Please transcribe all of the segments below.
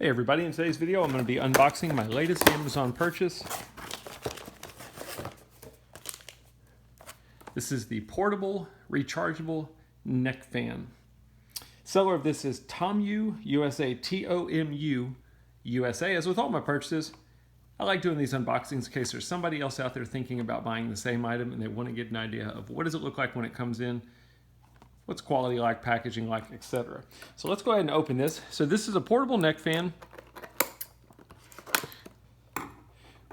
Hey everybody, in today's video I'm going to be unboxing my latest Amazon purchase. This is the portable, rechargeable neck fan. Seller of this is Tomu USA, T-O-M-U USA. As with all my purchases, I like doing these unboxings in case there's somebody else out there thinking about buying the same item and they want to get an idea of what does it look like when it comes in, what's quality like, packaging like, etc. So let's go ahead and open this. So this is a portable neck fan.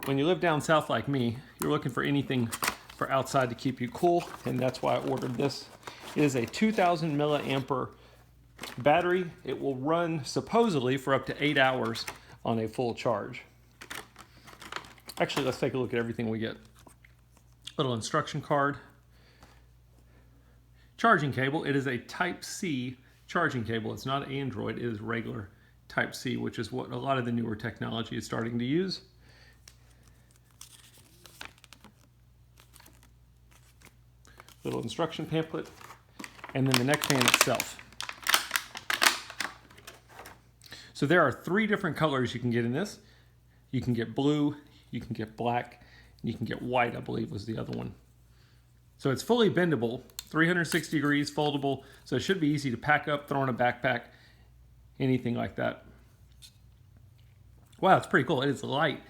When you live down south like me, you're looking for anything for outside to keep you cool, and that's why I ordered this. It is a 2000 milliampere battery. It will run supposedly for up to 8 hours on a full charge. Actually, let's take a look at everything we get. Little instruction card. Charging cable. It is a Type-C charging cable. It's not Android, it is regular Type-C, which is what a lot of the newer technology is starting to use. Little instruction pamphlet, and then the neck fan itself. So there are 3 different colors you can get in this. You can get blue, you can get black, and you can get white, I believe was the other one. So it's fully bendable, 360 degrees, foldable, so it should be easy to pack up, throw in a backpack, anything like that. Wow, it's pretty cool. It is light.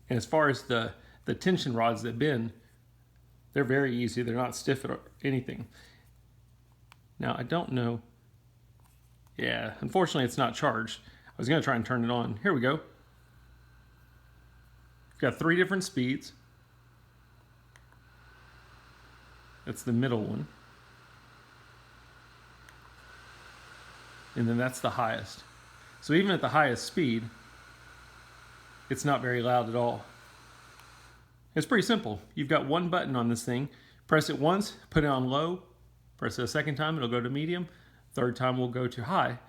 And as far as the tension rods that bend, they're very easy. They're not stiff or anything. Now, I don't know. Yeah, unfortunately, it's not charged. I was going to try and turn it on. Here we go. We've got 3 different speeds. That's the middle one. And then that's the highest. So even at the highest speed, it's not very loud at all. It's pretty simple. You've got one button on this thing. Press it once, put it on low. Press it a second time, it'll go to medium. Third time will go to high.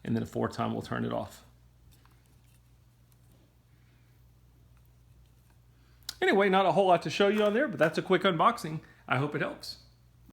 And then a 4th time we'll turn it off. Anyway, not a whole lot to show you on there, but that's a quick unboxing. I hope it helps.